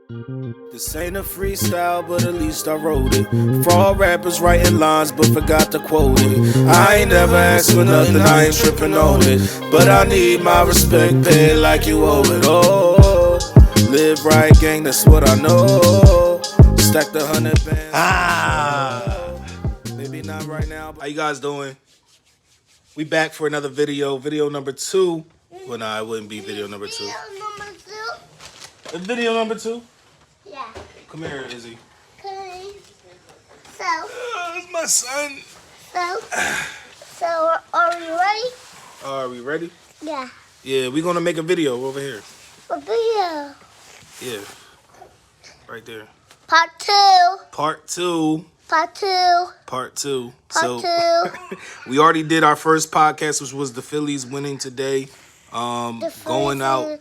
This ain't a freestyle, but at least I wrote it. Fraud rappers writing lines, but forgot to quote it. I ain't never asked for nothing, I ain't tripping on it. But I need my respect paid like you owe it. Oh, live right, gang, that's what I know. Stack the 100 bands. Maybe not right now. How you guys doing? We back for another video. Video number 2. Well, nah, it wouldn't be video number 2. Video number 2? Yeah. Come here, Izzy. Okay. So. It's my son. So are we ready? Are we ready? Yeah. Yeah, we're gonna make a video over here. A video. Yeah. Right there. Part 2. Part 2. Part 2. Part 2. Part 2. We already did our first podcast, which was the Phillies winning today. Going out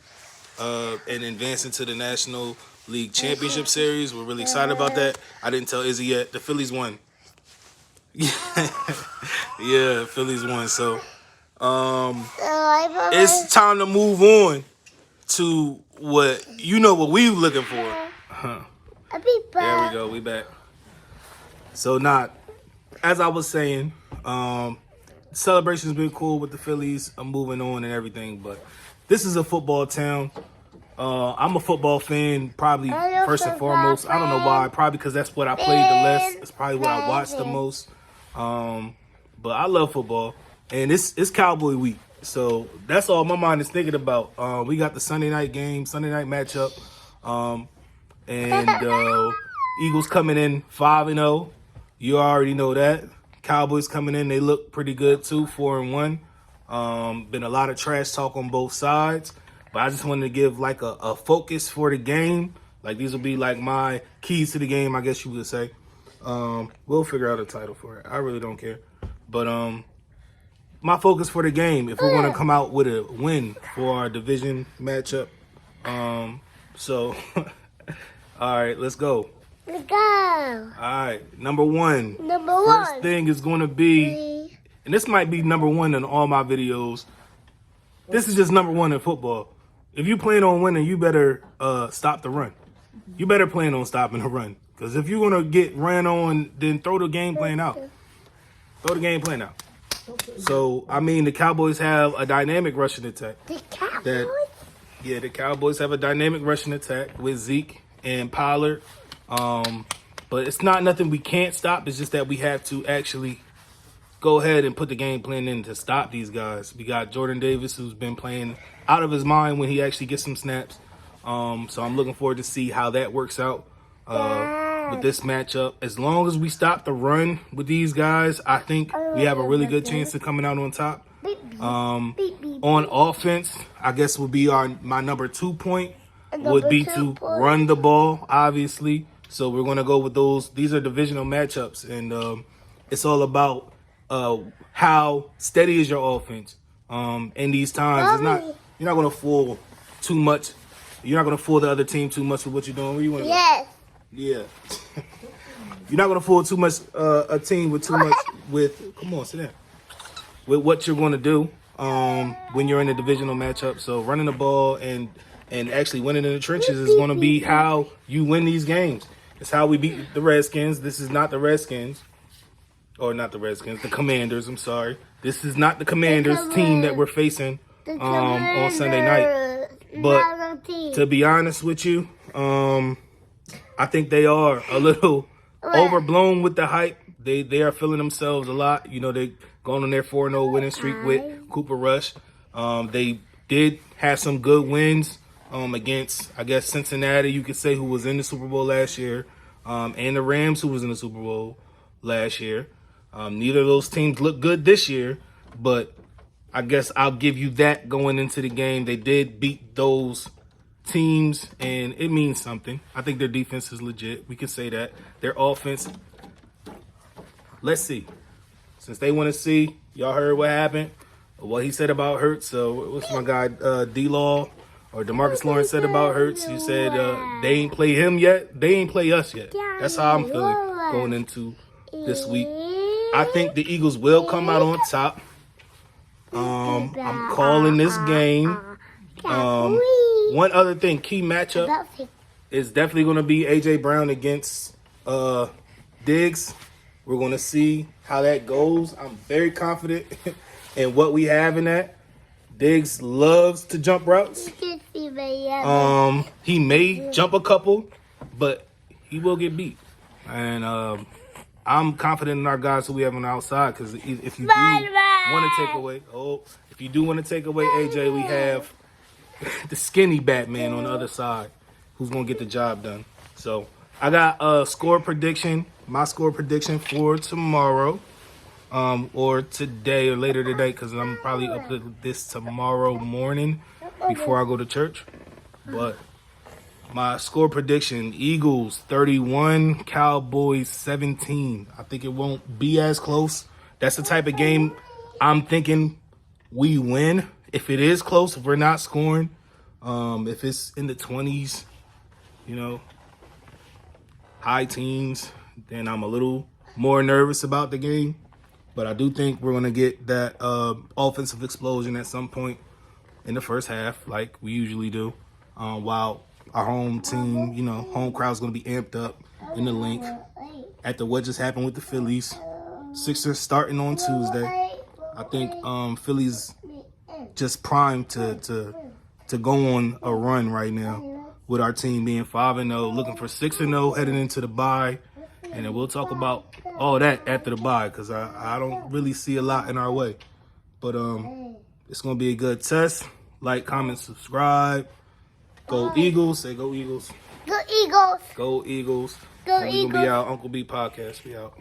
and advancing to the National League Championship Series. We're really excited about that. I didn't tell Izzy yet. The Phillies won. Yeah, Phillies won. So it's time to move on to what we were looking for. I'll be back. There we go. We back. So as I was saying, celebration's been cool with the Phillies. I'm moving on and everything, but this is a football town. I'm a football fan, probably first and foremost. I don't know why. Probably because that's what I played the less. It's probably what I watched the most. But I love football, and it's Cowboy week, so that's all my mind is thinking about. We got the Sunday night game, Sunday night matchup, and Eagles coming in 5-0. You already know that. Cowboys coming in, they look pretty good too, 4-1. Been a lot of trash talk on both sides. But I just wanted to give like a focus for the game. Like these will be like my keys to the game, I guess you would say. We'll figure out a title for it. I really don't care. But my focus for the game, if we're going to come out with a win for our division matchup. So, all right, let's go. Let's go. All right, number one. First thing is going to be, and this might be number 1 in all my videos. This is just number 1 in football. If you plan on winning, you better stop the run. You better plan on stopping the run. Because if you're going to get ran on, then throw the game plan out. Throw the game plan out. So, I mean, the Cowboys have a dynamic rushing attack. The Cowboys? The Cowboys have a dynamic rushing attack with Zeke and Pollard. But it's not nothing we can't stop. It's just that we have to actually go ahead and put the game plan in to stop these guys. We got Jordan Davis, who's been playing out of his mind when he actually gets some snaps. So I'm looking forward to see how that works out with this matchup. As long as we stop the run with these guys, I think we have a really good chance of coming out on top. On offense, I guess would be my number 2 point would be to run the ball, obviously. So we're going to go with those. These are divisional matchups, and it's all about how steady is your offense in these times. You're not going to fool too much. You're not going to fool the other team too much with what you're doing. Where you want to Yes. go? Yeah. You're not going to fool too much a team with too much with. Come on, sit down. With what you're going to do when you're in a divisional matchup. So running the ball and actually winning in the trenches is going to be how you win these games. It's how we beat the Redskins. This is not the Redskins. Or not the Redskins, the Commanders, I'm sorry. This is not the Commanders team that we're facing on Sunday night. But to be honest with you, I think they are a little overblown with the hype. They are feeling themselves a lot. You know, they going on their 4-0 winning streak with Cooper Rush. They did have some good wins against, I guess, Cincinnati, you could say, who was in the Super Bowl last year, and the Rams, who was in the Super Bowl last year. Neither of those teams look good this year, but I guess I'll give you that going into the game. They did beat those teams, and it means something. I think their defense is legit. We can say that. Their offense, let's see. Since they want to see, y'all heard what happened, what he said about Hurts. So what's my guy, D-Law, or DeMarcus Lawrence said about Hurts? He said they ain't play him yet. They ain't play us yet. That's how I'm feeling going into this week. I think the Eagles will come out on top. I'm calling this game. One other thing, key matchup. it's definitely going to be AJ Brown against Diggs. We're going to see how that goes. I'm very confident in what we have in that. Diggs loves to jump routes. You can see my He may jump a couple, but he will get beat. And I'm confident in our guys who we have on the outside because if you do want to take away, AJ, we have the skinny Batman on the other side who's going to get the job done. So I got a score prediction, my score prediction for tomorrow. Or today or later today, because I'm probably up to this tomorrow morning before I go to church. But my score prediction, Eagles 31, Cowboys 17. I think it won't be as close. That's the type of game I'm thinking we win. If it is close, if we're not scoring, if it's in the 20s, high teens, then I'm a little more nervous about the game. But I do think we're going to get that offensive explosion at some point in the first half, like we usually do, while our home team, home crowd's going to be amped up in the link after what just happened with the Phillies. Sixers starting on Tuesday. I think Phillies just primed to go on a run right now with our team being 5-0, looking for 6-0 heading into the bye. And then we'll talk about all that after the bye because I don't really see a lot in our way. But it's going to be a good test. Like, comment, subscribe. Go Eagles. Say go Eagles. Go Eagles. Go Eagles. Go and we Eagles. going to be out. Uncle B Podcast. We out.